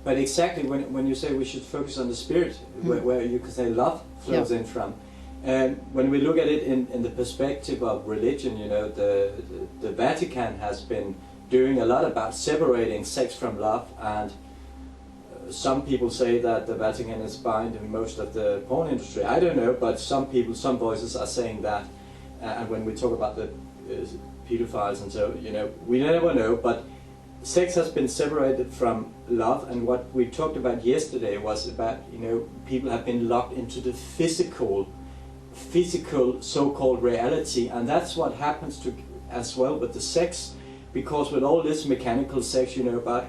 But exactly when you say we should focus on the spirit, where you could say love flows in from. When we look at it in the perspective of religion, you know, the Vatican has been doing a lot about separating sex from love, and some people say that the Vatican is behind most of the porn industry. I don't know, but some people, some voices are saying that. And when we talk about the pedophiles and so, you know, we never know, but sex has been separated from love, and what we talked about yesterday was about, you know, people have been locked into the physical so-called reality, and that's what happens to as well with the sex, because with all this mechanical sex, you know, about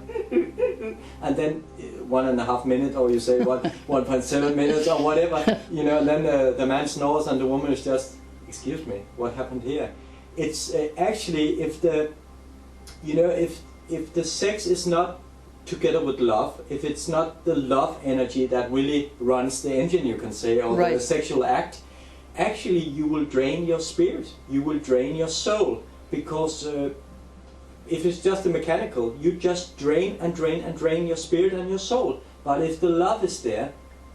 and then 1.5 minutes, or you say 1.7 minutes or whatever, you know, and then the man snores and the woman is just, excuse me, what happened here? It's actually, if the, you know, if the sex is not together with love, if it's not the love energy that really runs the engine, you can say, or the sexual act, actually you will drain your spirit, you will drain your soul, because if it's just the mechanical, you just drain and drain and drain your spirit and your soul. But if the love is there,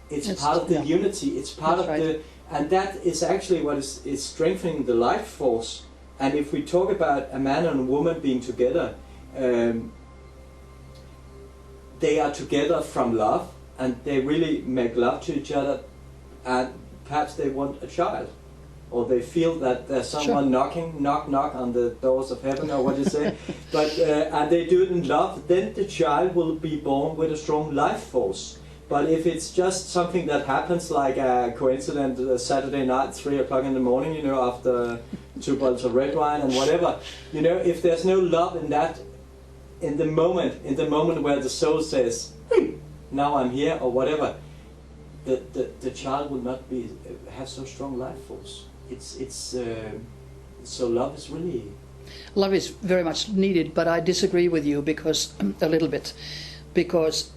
it's part of the unity, it's part of the, and that is actually what is strengthening the life force. And if we talk about a man and a woman being together, they are together from love, and they really make love to each other, and perhaps they want a child, or they feel that there's someone knocking, knock on the doors of heaven, or what you say, but and they do it in love, then the child will be born with a strong life force. But if it's just something that happens like a coincident Saturday night, 3 o'clock in the morning, you know, after 2 bottles of red wine and whatever, you know, if there's no love in that, in the moment where the soul says, now I'm here, or whatever, the child will not have so strong life force. So love is really... Love is very much needed, but I disagree with you because a little bit, because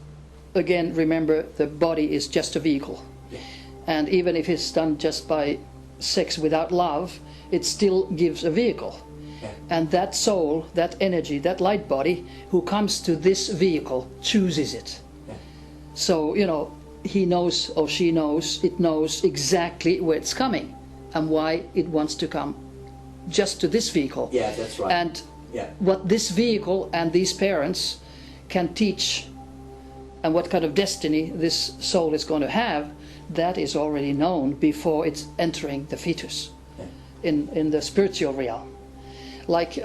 again, remember, the body is just a vehicle, and even if it's done just by sex without love, it still gives a vehicle. And that soul, that energy, that light body who comes to this vehicle chooses it. So, you know, he knows or she knows, it knows exactly where it's coming and why it wants to come just to this vehicle. Yeah, that's right. And what this vehicle and these parents can teach, and what kind of destiny this soul is going to have, that is already known before it's entering the fetus in the spiritual realm. Like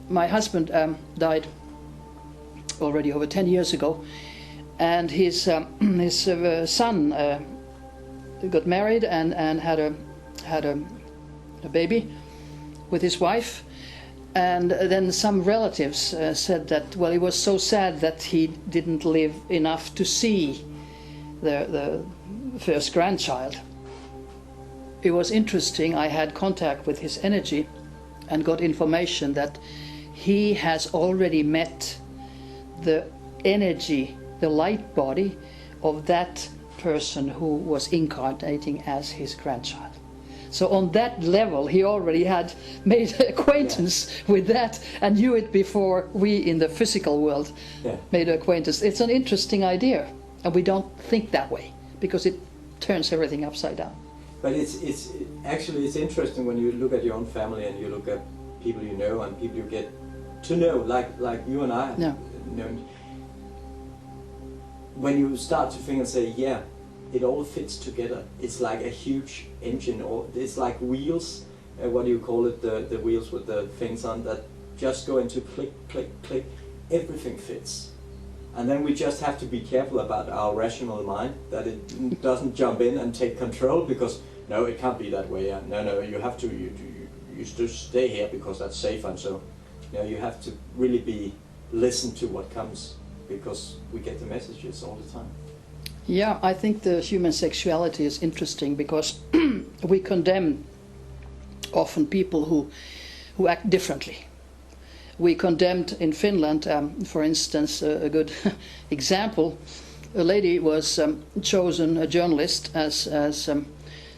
my husband died already over 10 years ago, and his son got married and had a baby with his wife. And then some relatives said that, well, he was so sad that he didn't live enough to see the first grandchild. It was interesting. I had contact with his energy and got information that he has already met the energy, the light body of that person who was incarnating as his grandchild. So on that level, he already had made acquaintance with that and knew it before we in the physical world made acquaintance. It's an interesting idea, and we don't think that way because it turns everything upside down. But it's actually interesting when you look at your own family and you look at people you know and people you get to know, like you and I. Yeah. You know, when you start to think and say, yeah, it all fits together. It's like a huge engine, or it's like wheels. What do you call it? The wheels with the things on that just go into click, click, click. Everything fits. And then we just have to be careful about our rational mind, that it doesn't jump in and take control, because no, it can't be that way. No, you have to, you just stay here because that's safe, and so, you know, you have to really listen to what comes, because we get the messages all the time. Yeah, I think the human sexuality is interesting because we condemn often people who act differently. We condemned in Finland, for instance, a good example. A lady was chosen, a journalist, as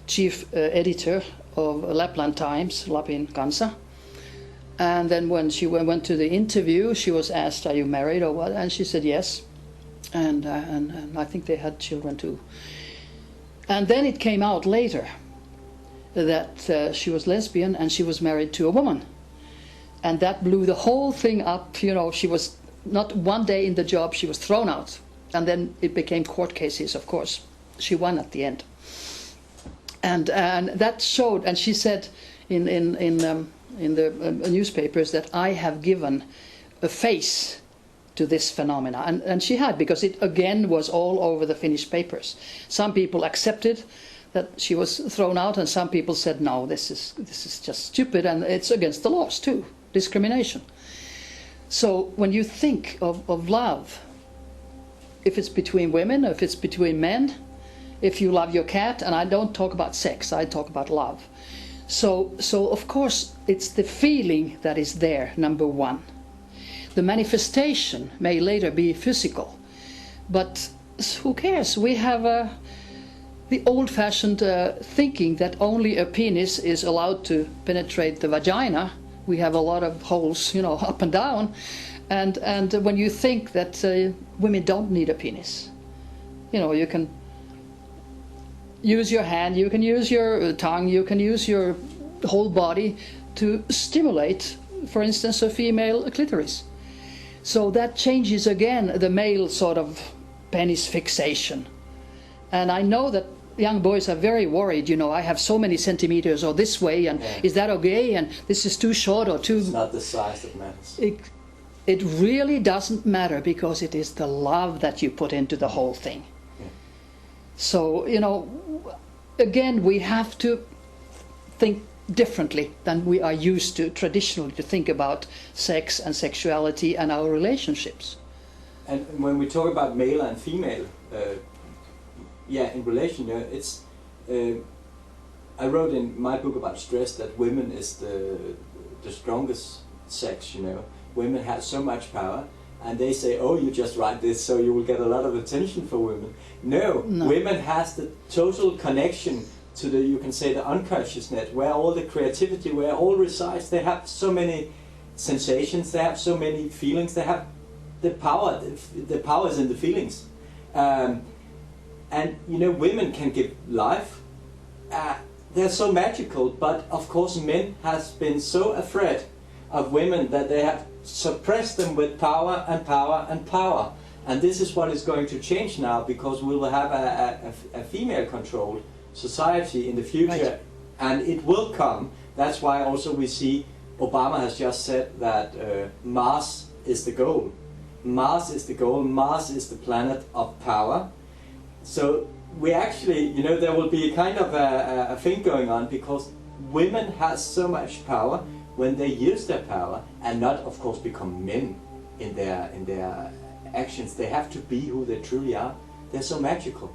chief editor of Lapland Times, Lapin Kansa. And then when she went to the interview, she was asked, "Are you married or what?" And she said yes. and I think they had children too. And then it came out later that she was lesbian and she was married to a woman. And that blew the whole thing up. You know, she was not one day in the job, she was thrown out. And then it became court cases, of course. She won at the end. And that showed, and she said in the newspapers that I have given a face to this phenomena. And she had, because it again was all over the Finnish papers. Some people accepted that she was thrown out, and some people said, no, this is just stupid, and it's against the laws too, discrimination. So when you think of love, if it's between women, if it's between men, if you love your cat, and I don't talk about sex, I talk about love. So of course it's the feeling that is there, number one. The manifestation may later be physical, but who cares? We have the old-fashioned thinking that only a penis is allowed to penetrate the vagina. We have a lot of holes, you know, up and down. And when you think that women don't need a penis, you know, you can use your hand, you can use your tongue, you can use your whole body to stimulate, for instance, a female clitoris. So that changes again the male sort of penis fixation. And I know that young boys are very worried, you know, I have so many centimeters or this way, and is that okay, and this is too short or too... It's not the size that matters. It really doesn't matter, because it is the love that you put into the whole thing. Yeah. So, you know, again, we have to think differently than we are used to traditionally to think about sex and sexuality and our relationships. And when we talk about male and female, in relation, it's. I wrote in my book about stress that women is the strongest sex. You know, women have so much power, and they say, "Oh, you just write this, so you will get a lot of attention for women." No. Women has the total connection to the, you can say, the unconscious net, where all the creativity, where all resides. They have so many sensations. They have so many feelings. They have the power. The power is in the feelings. And you know, women can give life. They're so magical, but of course men has been so afraid of women that they have suppressed them with power and power and power. And this is what is going to change now, because we will have a female-controlled society in the future, right. And it will come. That's why also we see Obama has just said that Mars is the goal. Mars is the goal. Mars is the planet of power. So we actually, you know, there will be a kind of a thing going on, because women have so much power when they use their power and not, of course, become men in their actions. They have to be who they truly are. They're so magical.